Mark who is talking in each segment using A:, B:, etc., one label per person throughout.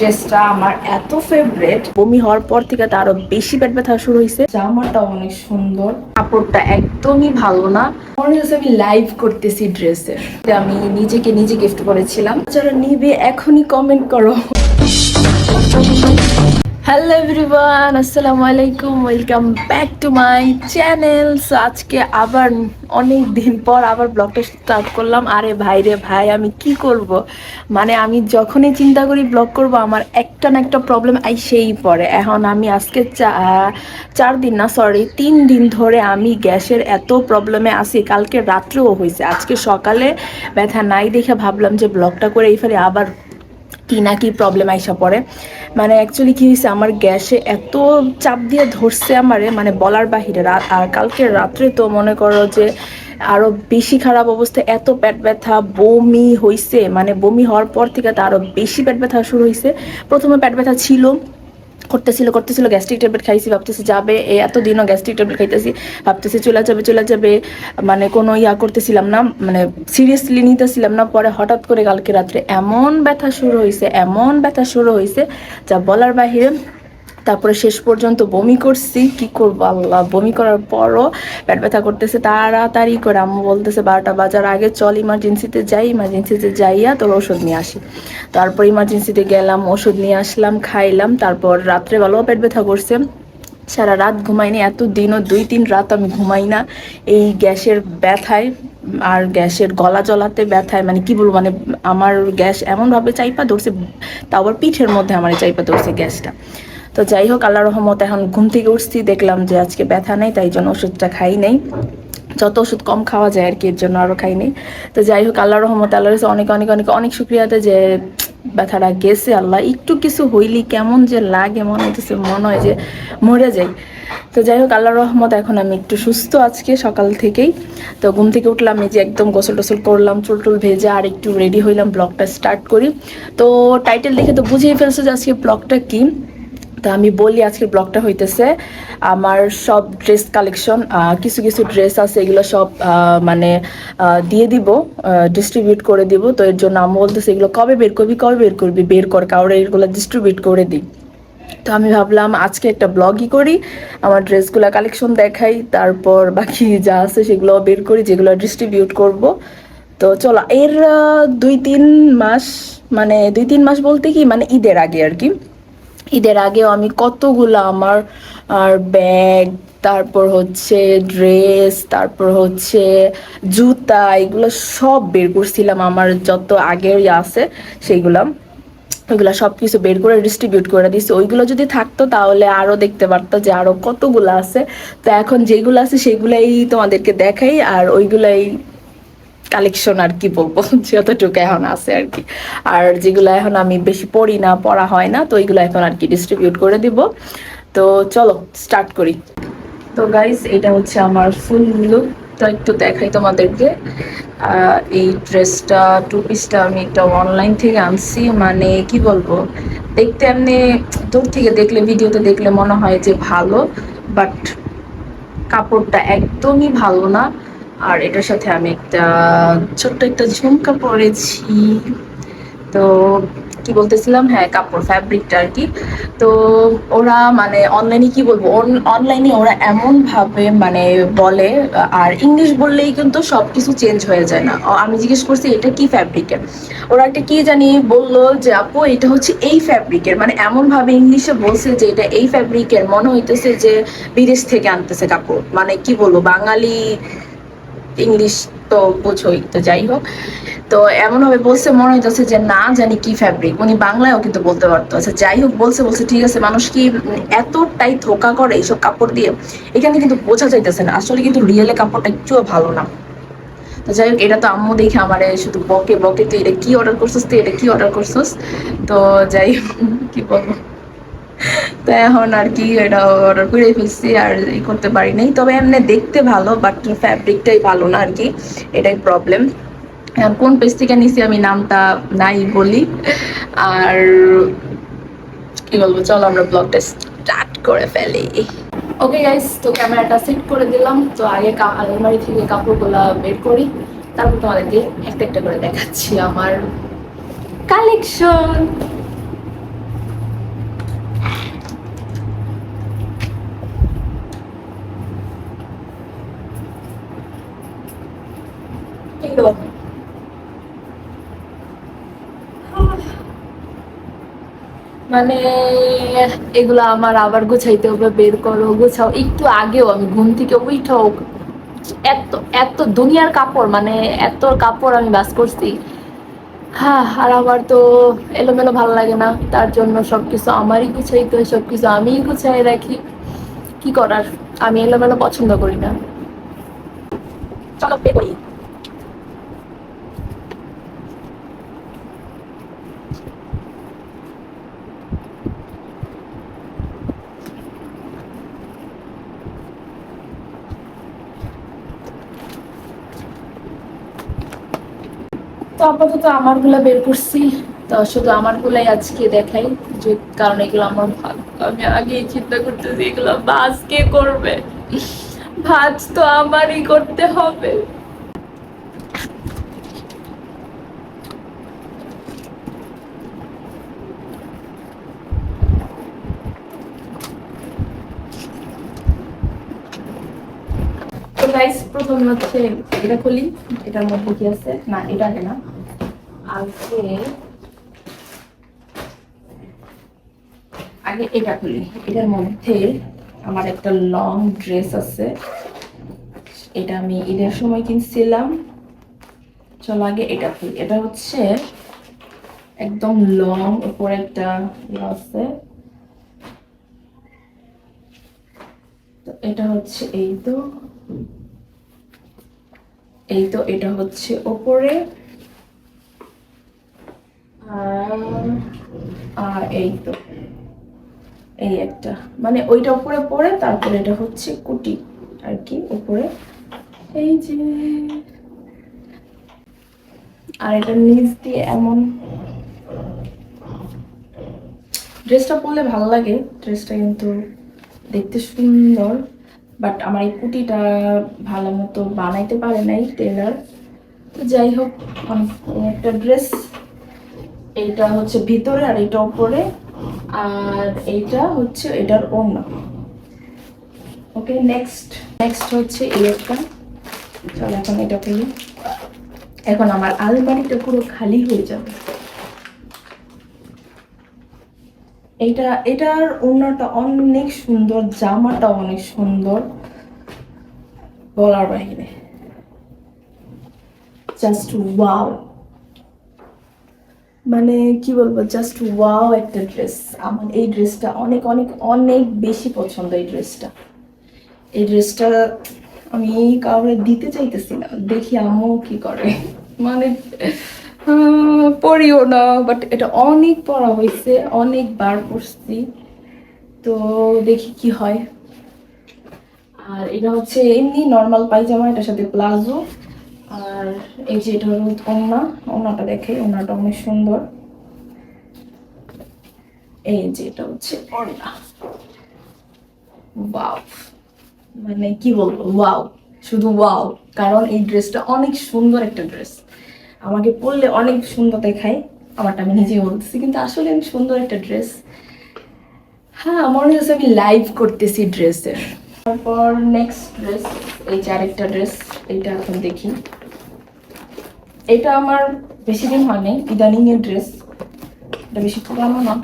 A: ড্রেসটা আমার এত ফেভারিট, বমি হওয়ার পর থেকে তো আরো বেশি পেট ব্যথা শুরু হয়েছে। জামাটা অনেক সুন্দর, কাপড়টা একদমই ভালো না। মনে হচ্ছে আমি লাইভ করতেছি ড্রেসের। আমি নিজেকে নিজে গিফট করেছিলাম। যারা নিবে এখনই কমেন্ট করো। হ্যালো এভরিওয়ান, আসসালামু আলাইকুম, welcome back to my channel. So আজকে আবার অনেক দিন পর আবার ব্লগটা স্টার্ট করলাম। আরে ভাই রে ভাই, আমি কি করব, মানে আমি যখনই চিন্তা করি ব্লগ করব আমার একটা না একটা প্রবলেম আইসেই পড়ে। এখন আমি আজকে 4 দিন না, সরি 3 দিন ধরে আমি গ্যাসের এত প্রবলেমে আছি। কালকে রাত্রেও হয়েছে, আজকে সকালে ব্যথা নাই দেখে ভাবলাম যে ব্লগটা করে এই ফেলে আবার কি না কি প্রবলেম আইসা পড়ে। মানে অ্যাকচুয়ালি কি হয়েছে, আমার গ্যাসে এত চাপ দিয়ে ধরছে আমারে, মানে বলার বাহিরে। আর কালকে রাত্রে তো মনে করো যে আরো বেশি খারাপ অবস্থা, এত পেট ব্যথা, বমি হইছে। মানে বমি হওয়ার পর থেকে তো আরো বেশি পেট ব্যথা শুরু হয়েছে। প্রথমে পেট ব্যথা ছিল, করতেছিল গ্যাস্ট্রিক ট্যাবলেট খাইছি, ভাবতেছি যাবে, এতদিনও গ্যাস্ট্রিক ট্যাবলেট খাইতেছি, ভাবতেছি চলে যাবে, মানে কোনো করতেছিলাম না, মানে সিরিয়াসলি নিতেছিলাম না। পরে হঠাৎ করে কালকে রাত্রে এমন ব্যথা শুরু হয়েছে যা বলার বাহিরে। তারপরে শেষ পর্যন্ত বমি করছি, কি করবো আল্লাহ। বমি করার পরও পেট ব্যথা করতেছে। তাড়াতাড়ি করে আম্মু বলতেছে 12টা বাজার আগে চল ইমার্জেন্সিতে যাইয়া তোর ওষুধ নিয়ে আসি। তারপর ইমার্জেন্সিতে গেলাম, ওষুধ নিয়ে আসলাম, খাইলাম। তারপর রাত্রেবেলাও পেট ব্যথা করছে, সারা রাত ঘুমাইনি। এত দিনও 2-3 রাত আমি ঘুমাই না এই গ্যাসের ব্যথায় আর গ্যাসের গলা জলাতে ব্যথায়। মানে কি বলবো, মানে আমার গ্যাস এমনভাবে চাইপা ধরছে, তাও আবার পিঠের মধ্যে আমার চাইপা ধরছে গ্যাসটা। তো যাই হোক, আল্লাহর রহমত এখন ঘুম থেকে উঠছি, দেখলাম যে আজকে ব্যথা নেই, তাই জন্য ওষুধটা খাই নেই। যত ওষুধ কম খাওয়া যায় আর কি, এর জন্য আরও খাই নেই। তো যাই হোক, আল্লাহর রহমত, আল্লাহর কাছে অনেক অনেক অনেক অনেক শুক্রিয়াতে যে ব্যথাটা গেছে। আল্লাহ, একটু কিছু হইলি কেমন যে লাগে, মনে হইতেছে মনে হয় যে মরে যাই। তো যাই হোক, আল্লাহর রহমত এখন আমি একটু সুস্থ আজকে সকাল থেকেই। তো ঘুম থেকে উঠলাম, এই যে একদম গোসল টোসল করলাম, চুল টুল ভেজে আর একটু রেডি হইলাম, ব্লগটা স্টার্ট করি। তো টাইটেল দেখে তো বুঝেই ফেলছে যে আজকে ব্লগটা কি। তো আমি বলি, আজকের ব্লগটা হইতেছে আমার সব ড্রেস কালেকশন। কিছু কিছু ড্রেস আছে, এগুলো সব মানে দিয়ে দিব, ডিস্ট্রিবিউট করে দিব। তো এর জন্য আমি বলতেছি এগুলো কবে বের করবি, বের কর, কাউরে এগুলো ডিস্ট্রিবিউট করে দিই। তো আমি ভাবলাম আজকে একটা ব্লগই করি, আমার ড্রেসগুলো কালেকশন দেখাই, তারপর বাকি যা আছে সেগুলো বের করি, যেগুলো ডিস্ট্রিবিউট করব। তো চলো, এর 2-3 মাস, মানে 2-3 মাস বলতে কি, মানে ঈদের আগে আর কি, ঈদের আগেও আমি কতগুলো আমার আর ব্যাগ, তারপর হচ্ছে ড্রেস, তারপর হচ্ছে জুতা, এগুলো সব বের করছিলাম। আমার যত আগের আছে সেইগুলো, ওইগুলো সব কিছু বের করে ডিস্ট্রিবিউট করে দিছি। ওইগুলো যদি থাকতো তাহলে আরও দেখতে পারতো যে আরও কতগুলো আছে। তো এখন যেগুলো আছে সেগুলাই তোমাদেরকে দেখাই, আর ওইগুলাই কালেকশন আর কি বলবো, যতটুকু এখন আছে আর কি। আর যেগুলো এখন আমি বেশি পড়ি না, পড়া হয় না, তো ওইগুলো এখন আর কি ডিস্ট্রিবিউট করে দিব। তো চলো স্টার্ট করি। তো গাইস, এটা হচ্ছে আমার ফুল লুক। তো একটু দেখাই তোমাদেরকে। এই ড্রেসটা, টু পিসটা আমি একটা অনলাইন থেকে আনছি। মানে কি বলবো, দেখতে এমনি দূর থেকে দেখলে, ভিডিওতে দেখলে মনে হয় যে ভালো, বাট কাপড়টা একদমই ভালো না। আর এটার সাথে আমি একটা ছোট্ট একটা ঝুমকা পরেছি। তো কি বলতেছিলাম, হ্যাঁ কাপড়, ফ্যাব্রিকটা আর কি। তো ওরা মানে অনলাইনে কি বলবো, অনলাইনে ওরা এমন ভাবে মানে বলে, আর ইংলিশ বললেই কিন্তু সবকিছু চেঞ্জ হয়ে যায় না। আমি জিজ্ঞেস করছি এটা কি ফ্যাব্রিকের, ওরা একটা কি জানি বললো যে আপু এটা হচ্ছে এই ফ্যাব্রিকের। মানে এমন ভাবে ইংলিশে বলছে যে এটা এই ফ্যাব্রিকের, মনে হইতেছে যে বিদেশ থেকে আনতেছে কাপড়। মানে কি বলবো, বাঙালি ইংলিশ তো বুঝোই। তো যাই হোক, তো এমনভাবে বলছে মনে হইতেছে যে না জানি কি ফ্যাব্রিক, উনি বাংলায়ও কিন্তু বলতে পারতো। আচ্ছা যাই হোক, বলছে ঠিক আছে। মানুষ কি এতটাই ধোকা করে এইসব কাপড় দিয়ে, এখানে কিন্তু বোঝা যাইতেছে না আসলে কিন্তু রিয়েলে কাপড়টা একটুও ভালো না। তো যাই হোক, এটা তো আম্মু দেখে আমারে শুধু বকে বকে, তুই এটা কি অর্ডার করছিস, তুই এটা কি অর্ডার করছিস। তো যাই হোক, কি বলবো, তো এখন আর কি এটা অর্ডার করে ফেলছি, আর করতে পারি নাই। তবে এমনি দেখতে ভালো, বাট ফ্যাব্রিকটাই ভালো না আর কি, এটাই প্রবলেম। কোন পেজ থেকে নিছি আমি নামটা নাই বলি। আর কি বলবো, চলো আমরা ব্লগটা স্টার্ট করে ফেলি। ওকে গাইস, তো ক্যামেরাটা সেট করে দিলাম। তো আগে আলমারি থেকে কাপড়গুলা বের করি, তারপর তোমাদেরকে একটা একটা করে দেখাচ্ছি আমার কালেকশন। মানে এগুলো আমার আবার গুছাইতে হবে, বের করো গুছাও। একটু আগেও আমি ঘুম থেকে উঠাও এত এত দুনিয়ার কাপড়, মানে এত কাপড় আমি বাস করছি। হ্যাঁ, আর আমার তো এলোমেলো ভালো লাগে না, তার জন্য সবকিছু আমারই গুছাইতে হয়, সবকিছু আমিই গুছাই রাখি। কি করার, আমি এলোমেলো পছন্দ করি না। চলো পে করি। তো আপাতত আমার গুলা বের করছি। তো শুধু আমার গুলাই আজকে দেখাই, যে কারণ এগুলো আমার ভাগ্য। আমি আগেই চিন্তা করতেছি এগুলো ভাজ কে করবে, ভাজ তো আমারই করতে হবে। তো গাইস, প্রথমে হচ্ছে এটা খুলি। এটার মধ্যে কি আছে, না এটা না, আগে আগে এটা খুলি। এটার মধ্যে আমার একটা লং ড্রেস আছে, এটা আমি ঈদের সময় কিনছিলাম। চলো আগে এটা খুলি। এটা হচ্ছে একদম লং, উপরে একটা ইয়ে আছে। তো এটা হচ্ছে এই তো এটা হচ্ছে ওপরে, আর আর এই তো এই একটা, মানে ওইটা উপরে পরে, তারপরে এটা হচ্ছে কুটি আর কি উপরে, এই যে। আর এটা নিচ দিয়ে এমন, ড্রেসটা পরলে ভালো লাগে, ড্রেসটা কিন্তু দেখতে সুন্দর। বাট আমার এই কুটিটা ভালো মতো বানাইতে পারে নাই টেলার। তো যাই হোক, একটা ড্রেস, এইটা হচ্ছে ভিতরে আর এটা উপরে, আর এইটা হচ্ছে এটার ওড়না। ওকে, নেক্সট নেক্সট হচ্ছে এই একটা। চল এখন এটা খুলি। এখন আমার আলমারিটা পুরো খালি হয়ে যাবে। এটার ওড়নাটা অনেক সুন্দর, জামাটা অনেক সুন্দর, বলার বাহিরে, জাস্ট ওয়াও। মানে কি বলবো, জাস্ট ওয়াও একটা ড্রেস। আমার এই ড্রেসটা অনেক অনেক অনেক বেশি পছন্দ। এই ড্রেসটা আমি কাউরে দিতে চাইতেছি না, দেখি আম্মু কি করে। মানে পরিও না, বাট এটা অনেক পরা হয়েছে, অনেকবার পরছি, তো দেখি কি হয়। আর এটা হচ্ছে এমনি নর্মাল পায়জামা, এটার সাথে প্লাজো। আর এই যে এটা হলো ওড়নাটা দেখে, ওড়নাটা অনেক সুন্দর। এই যে এটা হচ্ছে ওড়না, ওয়াও। মানে কি বলবো, ওয়াও, শুধু ওয়াও। কারণ এই ড্রেসটা অনেক সুন্দর একটা ড্রেস, আমাকে পরলে অনেক সুন্দর দেখায়। আমারটা আমি নিজেই বলতেছি, কিন্তু আসলে অনেক সুন্দর একটা ড্রেস। হ্যাঁ, মনে হচ্ছে আমি লাইভ করতেছি ড্রেসের। তারপর নেক্সট ড্রেস, এই যে আরেকটা ড্রেস, এইটা এখন দেখি। এটা আমার বেশি দিন হয়নি, ইদানিং এর ড্রেস, এটা বেশি পুরানো না।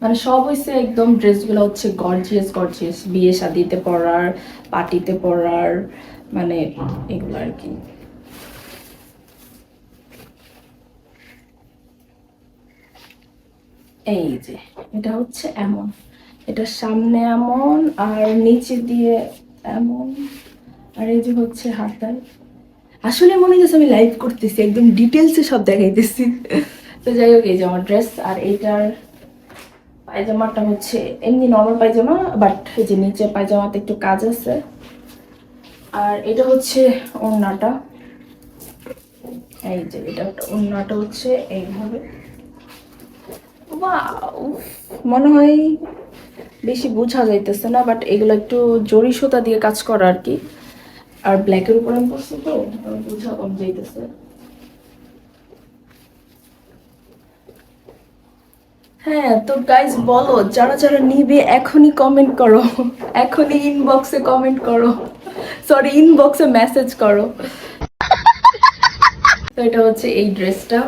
A: মানে সব হয়েছে একদম, ড্রেসগুলো হচ্ছে গর্জিয়াস গর্জিয়াস, বিয়ে শাদিতে পরার, পার্টিতে পরার, মানে এগুলো আর কি। এই যে এটা হচ্ছে এমন, এটা সামনে এমন আর নিচে দিয়ে এমন, আর এই যে হচ্ছে হাতায়। আসলে মনে হচ্ছে আমি লাইভ করতেছি, একদম ডিটেলসে সব দেখাইতেছি। তো যাই হোক, এই যে আমার ড্রেস। আর এইটার পায়জামাটা হচ্ছে এমনি নর্মাল পায়জামা, বাট এই যে নিচে পায়জামাতে একটু কাজ আছে। আর এটা হচ্ছে ওড়নাটা, এই যে এটা ওড়নাটা হচ্ছে এইভাবে। ওয়াও, মনে হয় বেশি বোঝা যাইতেছে না, বাট এগুলো একটু জরি সুতা দিয়ে কাজ করা আর কি। আর ব্ল্যাকের উপর আমি পড়ছি, তো বোঝা কম যাইতেছে। হ্যাঁ, তো গাইজ বলো, যারা যারা নিবে এখনই কমেন্ট করো, এখনই ইনবক্সে কমেন্ট করো, সরি ইনবক্সে মেসেজ করো। তো এটা হচ্ছে এই ড্রেসটা।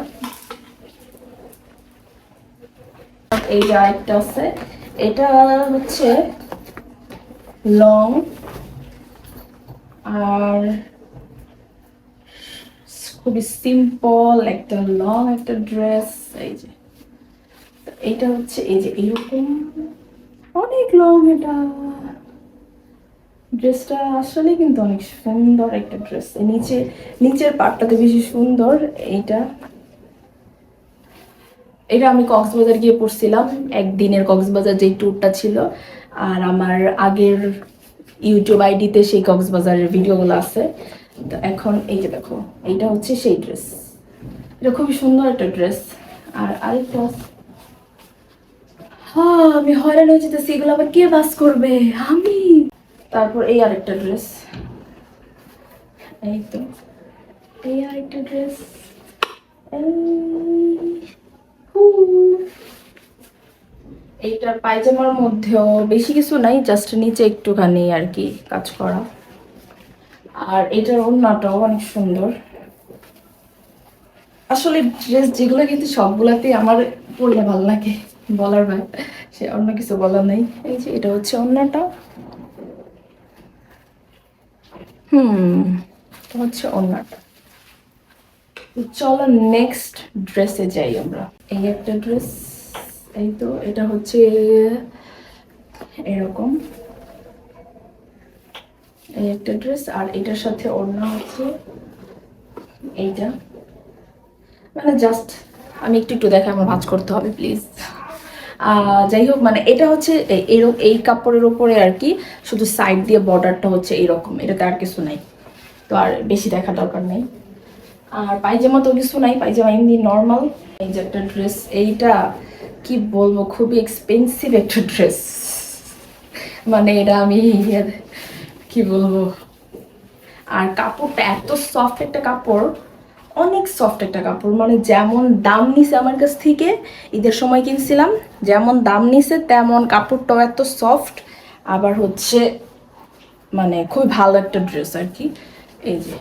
A: এই যে আরেকটা আছে, এটা হচ্ছে লং আর খুবই সিম্পল একটা লং একটা ড্রেস। এই যে এইটা হচ্ছে এই যে এরকম অনেক লং, এটা ড্রেসটা আসলে কিন্তু অনেক সুন্দর একটা ড্রেস। নিচের পার্টটাতে বেশি সুন্দর। এইটা এটা আমি কক্সবাজার গিয়ে পড়ছিলাম, একদিনের কক্সবাজার যে ট্যুরটা ছিল। আর আমার আগের ইউটিউব আইডিতে সেই কক্সবাজারের ভিডিওগুলো আছে। তো এখন এই যে দেখো, এইটা হচ্ছে সেই ড্রেস। এটা খুবই সুন্দর একটা ড্রেস। আর আরেকটা, হ্যাঁ আমি হয়রান হয়ে যেতেছি, এগুলো আবার কে বাস করবে, আমি। তারপর এই আরেকটা ড্রেস, এই তো এই আরেকটা ড্রেস। এইটার পায়জামার মধ্যেও বেশি কিছু নাই, জাস্ট নিচে একটুখানি আর কি কাজ করা। আর এটার ওড়নাটাও অনেক সুন্দর। আসলে ড্রেস যেগুলো কিন্তু সবগুলাতেই আমার পরলে ভালো লাগে, বলার ভাই সে অন্য কিছু বলার নাই। এই যে এটা হচ্ছে ওড়নাটা, এটা হচ্ছে ওড়নাটা। চলো নেক্সট ড্রেসে যাই আমরা। এই একটা ড্রেস, এই তো এটা হচ্ছে এরকম এই একটা ড্রেস। আর এটার সাথে ওড়না হচ্ছে এইটা। মানে জাস্ট আমি একটু একটু দেখা, আমার ভাঁজ করতে হবে প্লিজ। যাই হোক, মানে এটা হচ্ছে এই কাপড়ের ওপরে আর কি, শুধু সাইড দিয়ে বর্ডারটা হচ্ছে এইরকম, এটাতে আর কিছু নাই। তো আর বেশি দেখা দরকার নেই। আর পায়জামা তো কিছু নাই, পায়জামা এমনি নর্মাল। এই যে একটা ড্রেস, এইটা কি বলবো, খুবই এক্সপেন্সিভ একটা ড্রেস। মানে এটা আমি কি বলবো। আর কাপড়টা এত সফট একটা কাপড়, অনেক সফট একটা কাপড়। মানে যেমন দাম নিছে আমার কাছ থেকে, ঈদের সময় কিনছিলাম, যেমন দাম নিছে তেমন কাপড়টাও এত সফট। আবার হচ্ছে মানে খুবই ভালো একটা ড্রেস আর কি। এই যে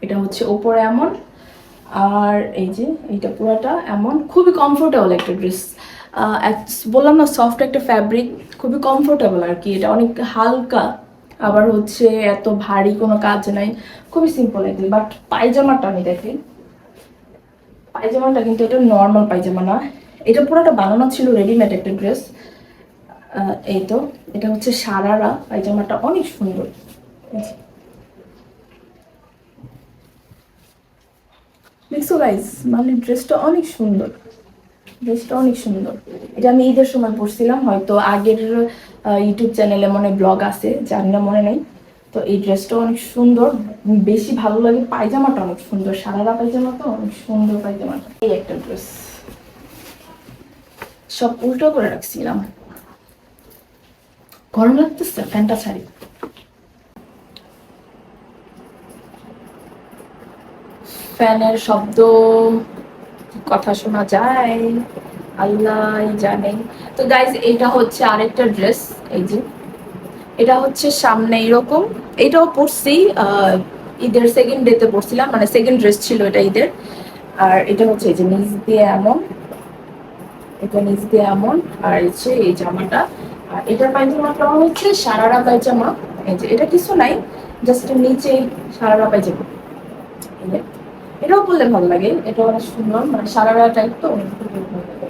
A: এটা হচ্ছে ওপরে এমন, আর এই যে এইটা পুরোটা এমন, খুবই কমফোর্টেবল একটা ড্রেস। বললাম না, সফট একটা ফ্যাব্রিক, খুবই কমফোর্টেবল আর কি। এটা অনেক হালকা, আবার হচ্ছে এত ভারী কোনো কাজ নাই, খুবই সিম্পল একদম। বাট পায়জামাটা আমি দেখি, পায়জামাটা কিন্তু এটা নর্মাল পায়জামা না, এটা পুরোটা বানানো ছিল রেডিমেড একটা ড্রেস। এই তো এটা হচ্ছে সারারা, পায়জামাটা অনেক সুন্দর। দেখছো গাইস, মানে ড্রেসটা অনেক সুন্দর, ড্রেসটা অনেক সুন্দর। এটা আমি ঈদের সময় পরছিলাম, হয়তো আগের ইউটিউব চ্যানেলে মনে ব্লগ আছে, জানি না, মনে নেই। তো এই ড্রেসটা অনেক সুন্দর, বেশি ভালো লাগে পায়জামাটা অনেক সুন্দর, সারারা পায়জামাটা অনেক সুন্দর পায়জামাটা। এই একটা ড্রেস, সব উল্টো করে রাখছিলাম, গরম লাগতেছে, ফ্যানটা ছাড়ি। ফ্যানের শব্দ, কথা শোনা যায় আল্লাহ জানে। তো গাইজ এটা হচ্ছে আরেকটা ড্রেস। এই যে এটা হচ্ছে সামনে এরকম, এটাও পরছি ঈদের সেকেন্ড ডেতে পরছিলাম, মানে সেকেন্ড ড্রেস ছিল এটা ঈদের। আর এটা হচ্ছে এই যে নিচ দিয়ে এমন, এটা নিচ দিয়ে এমন, আর হচ্ছে এই জামাটা। আর এটার পায়জামাটা হচ্ছে সারারা পায়জামা। এই যে এটা কিছু নাই, জাস্ট নিচে সারারা পায়জামা। এটাও বললে ভালো লাগে, এটা অনেক সুন্দর, মানে সারারা টাইপ তো অনেক ভালো লাগে।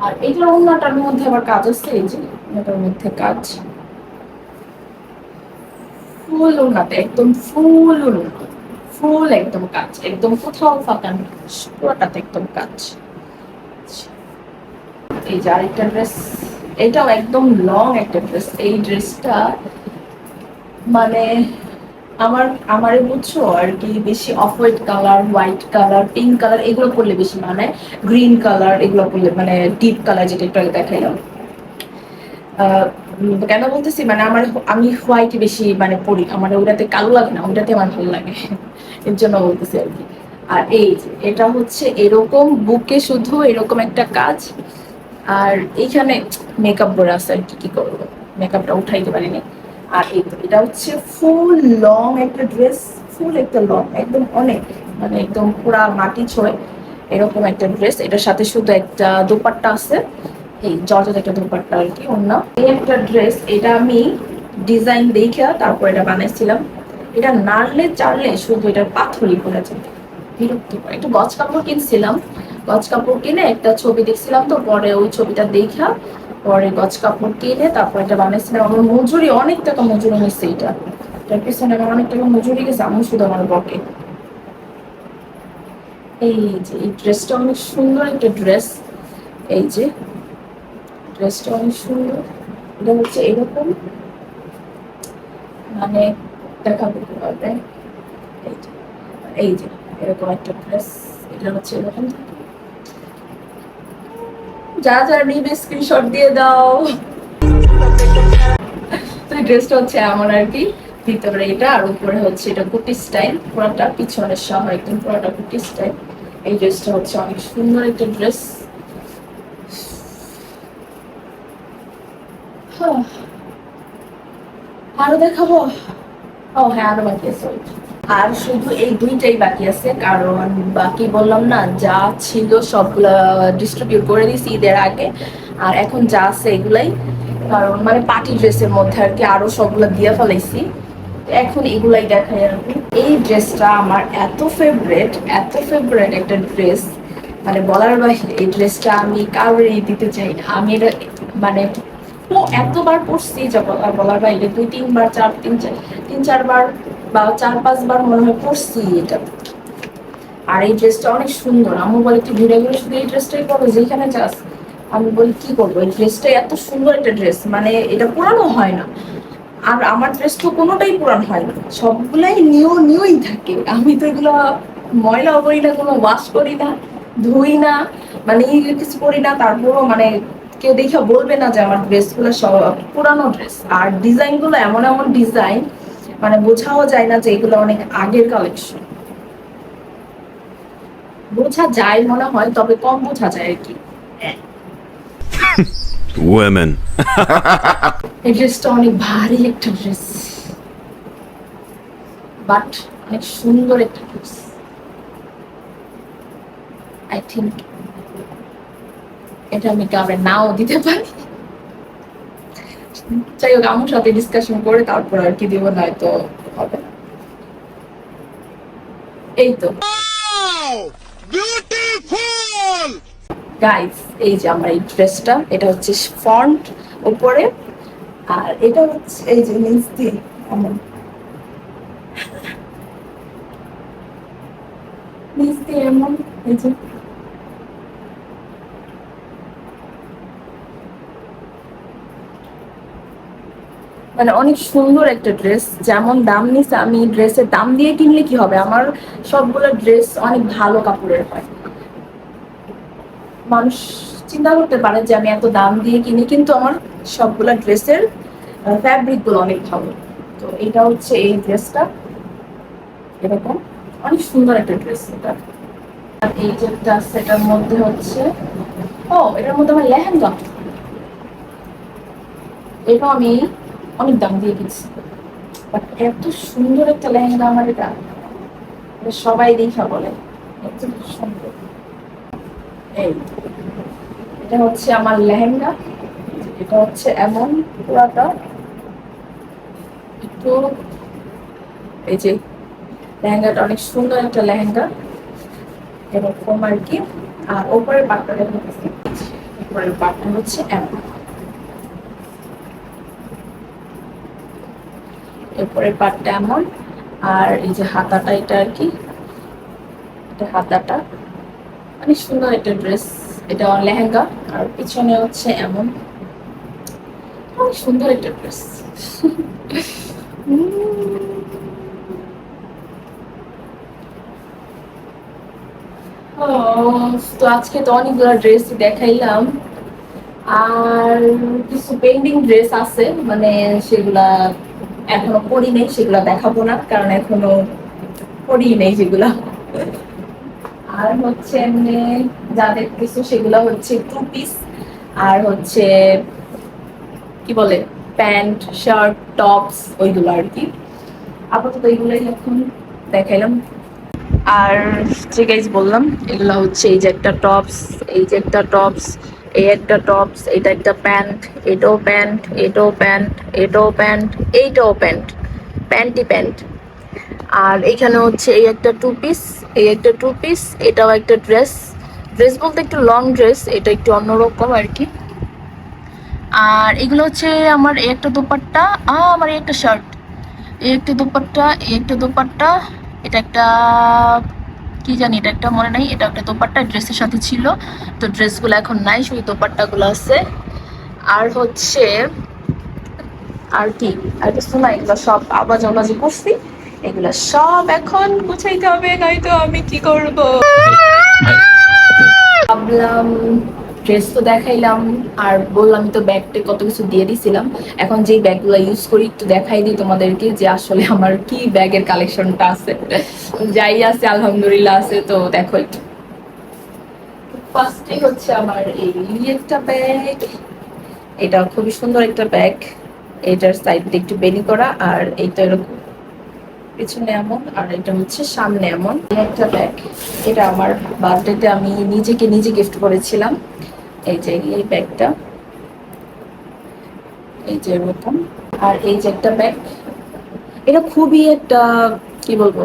A: আর এইটার অন্যটার মধ্যে আবার কাজ আছে, এই যে এটার মধ্যে কাজ ফুল ওনাতে, একদম ফুল ওনা, ফুল একদম কাজ, একদম কোথাও ফাঁকা নেই, পুরোটাতে একদম কাজ। এই যে আরেকটা ড্রেস, এটাও একদম লং একটা ড্রেস। এই ড্রেসটা মানে আমার আমারে বুঝছো আর কি, বেশি off white colour, white colour, pink colour এগুলো পরলে বেশি মানায়। গ্রিন কালার এগুলো পরলে, মানে ডিপ কালার যেটা একটু আগে দেখাইলাম। কেন বলতেছি, মানে আমি হোয়াইট বেশি মানে পরি, আমার ওটাতে কালো লাগে না, ওটাতে আমার ভালো লাগে, এর জন্য বলতেছি আর কি। আর এই যে এটা হচ্ছে এরকম বুকে শুধু এরকম একটা কাজ, আর এইখানে মেকআপ করে আছে আর কি, কি করবো, মেকআপটা উঠাইতে পারিনি। আর এই তো এটা হচ্ছে ফুল লং একটা ড্রেস, ফুল একটা লং একদম অনেক। মানে একদম পুরা মাটি ছোঁয় এরকম একটা ড্রেস। এটার সাথে শুধু একটা দোপাট্টা আছে, এই জর্জেট একটা দোপাট্টা আর কি, অন্য এই একটা ড্রেস। এটা আমি ডিজাইন দেখে তারপর এটা বানাইছিলাম। এটা নাড়লে চাড়লে শুধু এটার পাথরই পড়ে যায়, বিরক্ত করে। একটু গজ কাপড় কিনছিলাম, গজ কাপড় কিনে একটা ছবি দেখছিলাম, তো পরে ওই ছবিটা দেখা পরে গজ কাপড় কিনে তারপর এটা বানাইছিলাম। আমার মজুরি অনেক টাকা মজুরি হয়েছে, এটার পিছনে আমার অনেক টাকা মজুরি গেছে, আমি শুধু আমার বকে। এই যে এই ড্রেসটা অনেক সুন্দর একটা ড্রেস, এই যে ড্রেসটা অনেক সুন্দর। এটা হচ্ছে এরকম, মানে দেখাবো কিভাবে, এই যে এই যে এরকম একটা ড্রেস। এটা হচ্ছে এরকম, যারা যারা নিবে স্ক্রিনশট দিয়ে দাও। তো এই ড্রেসটা হচ্ছে এমন আর কি, ভিতরে এটা আর উপরে হচ্ছে এটা কুটি স্টাইল, পুরোটা পিছনের সহ একদম পুরোটা কুটি স্টাইল। এই ড্রেসটা হচ্ছে অনেক সুন্দর একটা ড্রেস। আরো দেখাবো, ও হ্যাঁ আরো বাকি আছে। আর শুধু এই দুইটাই বাকি আছে, কারণ বাকি বললাম না যা ছিল সবগুলা ডিস্ট্রিবিউট করে দিয়েছি ঈদের আগে। আর এখন যা আছে এগুলাই, কারণ মানে পার্টি ড্রেসের মধ্যে আর কি আরো সবগুলা দিয়ে ফেলাইছি, এখন এগুলাই দেখাই আর কি। এই ড্রেসটা আমার এত ফেভারেট, এত ফেভারেট একটা ড্রেস, মানে বলার বাইরে। এই ড্রেসটা আমি কাউরেই দিতে চাই না, আমি এটা মানে এতবার পড়ছি যে বলার বাইরে। দুই তিনবার তিন চারবার বা চার পাঁচবার মনে হয় পড়ছি এটা। আর এই ড্রেসটা অনেক সুন্দর, আমি বলে তুই ঘুরে ঘুরে শুধু এই ড্রেসটাই পরো যেখানে যাস। আমি বলি কি করবো, এই ড্রেসটা এত সুন্দর একটা ড্রেস, মানে এটা পুরানো হয় না। আর আমার ড্রেস তো কোনোটাই পুরান হয় না, সবগুলাই নিউ নিউই থাকে। আমি তো এগুলো ময়লাও করি না, কোনো ওয়াশ করি না, ধুই না, মানে কিছু করি না, তারপরও মানে কেউ দেখে বলবে না যে আমার ড্রেসগুলো সব পুরানো ড্রেস। আর ডিজাইনগুলো এমন এমন ডিজাইন, মানে বোঝাও যায় না যে এগুলো অনেক আগের কালেকশন। বোঝা যায় মনে হয়, তবে কম বোঝা যায় আর কি।
B: Women.
A: এই ড্রেসটা অনেক ভারী একটা ড্রেস, বাট অনেক সুন্দর একটা ড্রেস। আই থিঙ্ক এটা আমি কাউরে নাও দিতে পারি। যাই হোক, আমার সাথে ডিসকাশন করে তারপর আর কি দিব, নয়তো হবে না। এই তো গাইস, এই যে আমার এই ড্রেসটা, এটা হচ্ছে ফন্ট উপরে, আর এটা হচ্ছে এই যে নিচ দিয়ে এমন, নিচ দিয়ে এমন, এই যে মানে অনেক সুন্দর একটা ড্রেস। যেমন দাম নিছে, আমি ড্রেসের দাম দিয়ে কিনলে কি হবে, আমার সবগুলো ড্রেস অনেক ভালো কাপড়ের হয়। মানুষ চিন্তা করতে পারে যে আমি এত দাম দিয়ে কিনি, কিন্তু আমার সবগুলা ড্রেসের ফ্যাব্রিক গুলো অনেক ভালো। তো এটা হচ্ছে এই ড্রেসটা এরকম, অনেক সুন্দর একটা ড্রেস এটা। আর এই যেটা সেটার মধ্যে হচ্ছে, ও এটার মধ্যে আমার লেহেঙ্গা, এটা আমি অনেক দাম দিয়ে কিনছি, বাট এত সুন্দর একটা লেহেঙ্গা আমার এটা, সবাই দেখা বলে এত সুন্দর। এই এটা হচ্ছে আমার লেহেঙ্গা, এটা হচ্ছে এমন পুরাটা একটু, এই যে লেহেঙ্গাটা অনেক সুন্দর একটা লেহেঙ্গা এরকম আর কি। আর ওপরের পাটটা দেখতেছি, উপরের পাটটা হচ্ছে এমন, এরপরের পাটটা এমন। আর এই যে হাতাটা, এটা আর কি, এটা হাতাটা অনেক সুন্দর একটা ড্রেস, এটা লেহেঙ্গা। আর পিছনে হচ্ছে এমন, অনেক সুন্দর একটা ড্রেস। তো আজকে তো অনেকগুলো ড্রেস দেখাইলাম, আর কিছু পেন্ডিং ড্রেস আছে, মানে সেগুলা এখনো পরি নেই, সেগুলা দেখাবো না, কারণ এখনো পরি নেই সেগুলা। আর হচ্ছে এমনি যাদের কিছু সেগুলা হচ্ছে টু পিস, আর হচ্ছে কি বলে প্যান্ট শার্ট টপস ওইগুলো আর কি। আপাতত এইগুলাই এখন দেখাইলাম। আর যে গাইজ বললাম এগুলো হচ্ছে এই যে একটা টপস, এই যে একটা টপস, এই একটা টপস, এটা একটা প্যান্ট, এটাও প্যান্ট, এটাও প্যান্ট, এটাও প্যান্ট, এইটাও প্যান্ট, প্যান্টি প্যান্ট। আর এখানে হচ্ছে এই একটা টু পিস, এই একটা টু পিস, এটাও একটা ড্রেস। ড্রেস বলতে একটু লং ড্রেস, এটা একটু অন্যরকম আর কি। আর এগুলো হচ্ছে আমার এই একটা দোপাট্টা, আমার এই একটা শার্ট, এই একটা দোপাট্টা, এই একটা দোপাট্টা, এটা একটা কি জানি, এটা একটা মনে নাই, এটা একটা দোপাট্টা ড্রেসের সাথে ছিল। তো ড্রেসগুলো এখন নাই, শুধু দোপাট্টাগুলো আছে। আর হচ্ছে আর কি, আর কিছু না, এগুলো সব আবাজ আবাজি করছি, এগুলো সব এখন গুছাইতে হবে, নয়তো আমি কি করব। ভাবলাম ড্রেস তো দেখাইলাম, আর বললাম তো ব্যাগটা কত কিছু দিয়ে দিছিলাম, এখন যেই ব্যাগগুলো ইউজ করি একটু দেখাই দিই তোমাদেরকে যে আসলে আমার কি ব্যাগের কালেকশনটা আছে। যাই আছে আলহামদুলিল্লাহ আছে, তো দেখো একটু। ফার্স্টে হচ্ছে আমার এই একটা ব্যাগ, এটা খুবই সুন্দর একটা ব্যাগ, এটার সাইড দিয়ে একটু বেনি করা, আর এইটা এরকম পিছনে এমন, আর এটা হচ্ছে সামনে এমন। এই একটা ব্যাগ, এটা আমার বার্থডেতে আমি নিজেকে নিজে গিফট করেছিলাম। এই যে এই ব্যাগটা, এই যে এরকম। আর এই যে একটা ব্যাগ, এটা খুবই একটা কি বলবো,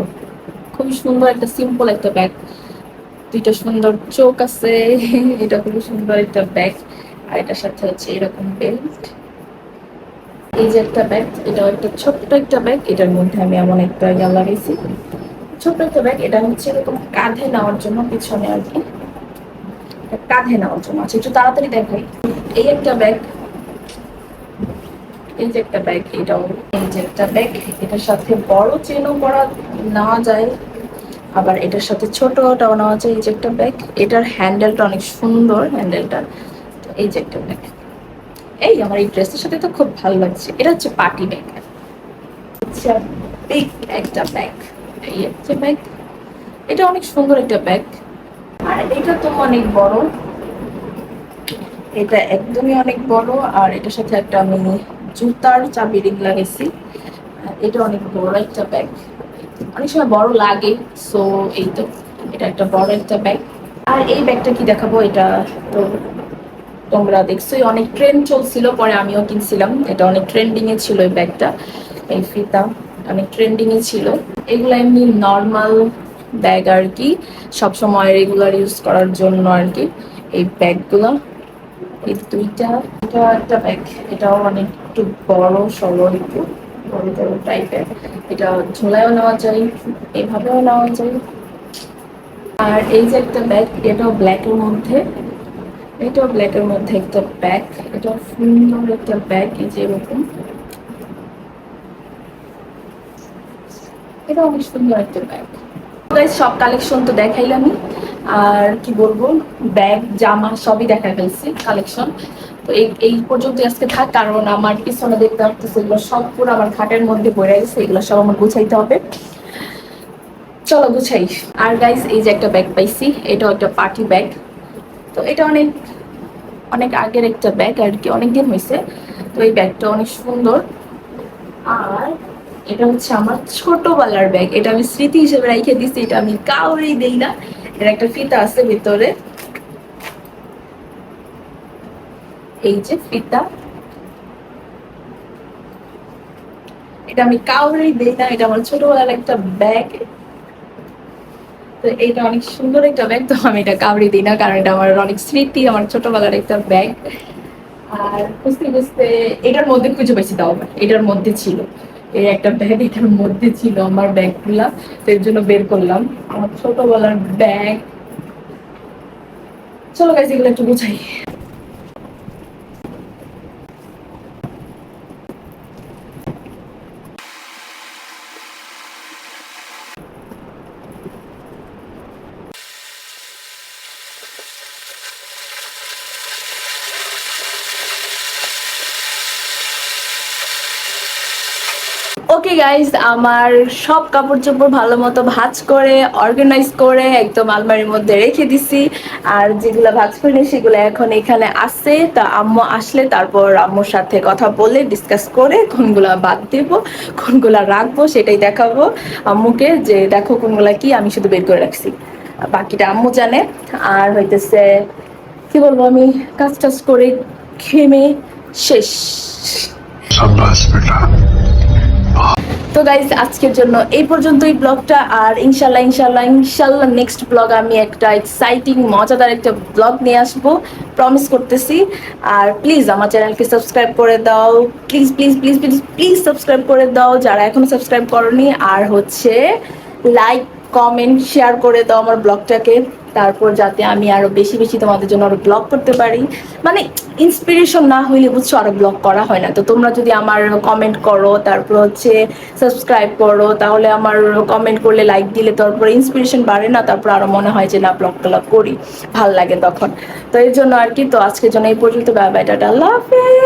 A: খুবই সুন্দর একটা সিম্পল একটা ব্যাগ, দুইটা সুন্দর চোখ আছে। এটা খুবই সুন্দর একটা ব্যাগ। আর এটার সাথে হচ্ছে এরকম বেল্ট। এই যে একটা ব্যাগ, এটাও একটা ছোট্ট একটা ব্যাগ, এটার মধ্যে আমি এমন একটা ইয়া লাগাইছি, ছোট্ট একটা ব্যাগ। এটা হচ্ছে এরকম কাঁধে নেওয়ার জন্য, পিছনে আর কি কাঁধে নেওয়ার জন্য। আচ্ছা একটু তাড়াতাড়ি দেখাই। এই একটা ব্যাগ, এই যে একটা ব্যাগ, এটাও এই যে একটা ব্যাগ, এটার সাথে বড় চেনও করা নেওয়া যায়, আবার এটার সাথে ছোটটাও নেওয়া যায়। এই যে একটা ব্যাগ, এটার হ্যান্ডেলটা অনেক সুন্দর, হ্যান্ডেলটা। তো এই যে একটা ব্যাগ, এই আমার এই ড্রেসের সাথে তো খুব ভালো লাগছে। এটা হচ্ছে পার্টি ব্যাগ, আচ্ছা বিগ একটা ব্যাগ, এই হচ্ছে ব্যাগ, এটা অনেক সুন্দর একটা ব্যাগ। আর এটা তো অনেক বড়, এটা একদমই অনেক বড়। আর এটার সাথে একটা আমি জুতার চাবি রিং লাগাইছি। এটা অনেক বড় একটা ব্যাগ, অনেক সময় বড় লাগে, সো এই তো এটা একটা বড় একটা ব্যাগ। আর এই ব্যাগটা কি দেখাবো, এটা তো তোমরা দেখছোই, অনেক ট্রেন্ড চলছিল, পরে আমিও কিনছিলাম, এটা অনেক ট্রেন্ডিং এ ছিল এই ব্যাগটা। এই ফিতা অনেক ট্রেন্ডিং এ ছিল। এগুলো এমনি নর্মাল ব্যাগ আর কি, সবসময় রেগুলার ইউজ করার জন্য আর কি এই ব্যাগগুলো। এই দুইটা, এটা একটা ব্যাগ, এটাও অনেক একটু বড় সড়ো, একটু বড় বড় টাইপের। এটা ঝোলায়ও নেওয়া যায়, এভাবেও নেওয়া যায়। আর এই যে একটা ব্যাগ, এটাও ব্ল্যাকের মধ্যে, এটাও ব্ল্যাকের মধ্যে একটা ব্যাগ, এটাও সুন্দর একটা ব্যাগ, এই যে এরকম, এটা অনেক সুন্দর একটা ব্যাগ। সব কালেকশন তো দেখাইলামই, আর কি বলবো, ব্যাগ জামা সবই দেখা ফেলছি কালেকশন। তো এই এই পর্যন্ত আজকে থাক, কারণ আমার পিছনে দেখতে পাচ্ছি এগুলো সব পুরো আমার খাটের মধ্যে পড়ে গেছে, এগুলো সব আমার গুছাইতে হবে। চলো গুছাই। আর গাইস এই যে একটা ব্যাগ পাইছি, এটাও একটা পার্টি ব্যাগ। তো এটা অনেক অনেক আগের একটা ব্যাগ আর কি, অনেকদিন হয়েছে। তো এই ব্যাগটা অনেক সুন্দর। আর এটা হচ্ছে আমার ছোটবেলার ব্যাগ, এটা আমি স্মৃতি হিসেবে রেখে দিছি, এটা আমি কাউরেই দেই না। এর একটা ফিতা আছে ভিতরে, এই যে ফিতা, এটা আমি কাউরেই দেই না, এটা আমার ছোটবেলার একটা ব্যাগ। তো এটা অনেক সুন্দর একটা ব্যাগ, তো আমি এটা কাউরে দিই না, কারণ এটা আমার অনেক স্মৃতি, আমার ছোটবেলার একটা ব্যাগ। আর বুঝতে বুঝতে এটার মধ্যে খুঁজে পাইছি, তাও এটার মধ্যে ছিল এই একটা ব্যাগ, এটার মধ্যে ছিল আমার ব্যাগগুলা, তো এর জন্য বের করলাম আমার ছোটবেলার ব্যাগ। চলো গাইস এগুলো একটু গুছাই। ওকে গাইস, আমার সব কাপড় চোপড় ভালো মতো ভাঁজ করে অর্গানাইজ করে একদম আলমারির মধ্যে রেখে দিছি। আর যেগুলো ভাঁজ করিনি সেগুলো এখন এখানে আছে। তা আম্মু আসলে তারপর আম্মুর সাথে কথা বলে ডিসকাস করে কোনগুলা বাদ দেব কোনগুলা রাখবো সেটাই দেখাবো আম্মুকে, যে দেখো কোনগুলা কি, আমি শুধু বের করে রাখছি, বাকিটা আম্মু জানে। আর হইতেছে কি বলবো, আমি কাজ টাজ করে ঘেমে শেষ। তো গাইজ, আজকের জন্য এই পর্যন্তই ব্লগটা। আর ইনশাল্লাহ ইনশাল্লাহ ইনশাল্লাহ নেক্সট ব্লগ আমি একটা এক্সাইটিং মজাদার একটা ব্লগ নিয়ে আসবো, প্রমিস করতেছি। আর প্লিজ আমার চ্যানেলকে সাবস্ক্রাইব করে দাও, please please please please please subscribe করে দাও যারা এখনো সাবস্ক্রাইব করনি। আর হচ্ছে লাইক কমেন্ট শেয়ার করে দাও আমার ব্লগটাকে, তারপর যাতে আমি আরো বেশি বেশি তোমাদের জন্য আরো ব্লগ করতে পারি। মানে ইন্সপিরেশন না হইলে বুঝছো আরো ব্লগ করা হয় না। তো তোমরা যদি আমার কমেন্ট করো, তারপর হচ্ছে সাবস্ক্রাইব করো, তাহলে আমার কমেন্ট করলে লাইক দিলে তারপর ইন্সপিরেশন বাড়ে না, তারপর আরো মনে হয় যে না ব্লগ টলগ করি, ভাল লাগে তখন। তো এর জন্য আর কি, তো আজকের জন্য এই পর্যন্ত, বাই বাই, টাটা, আল্লাহ হাফেজ।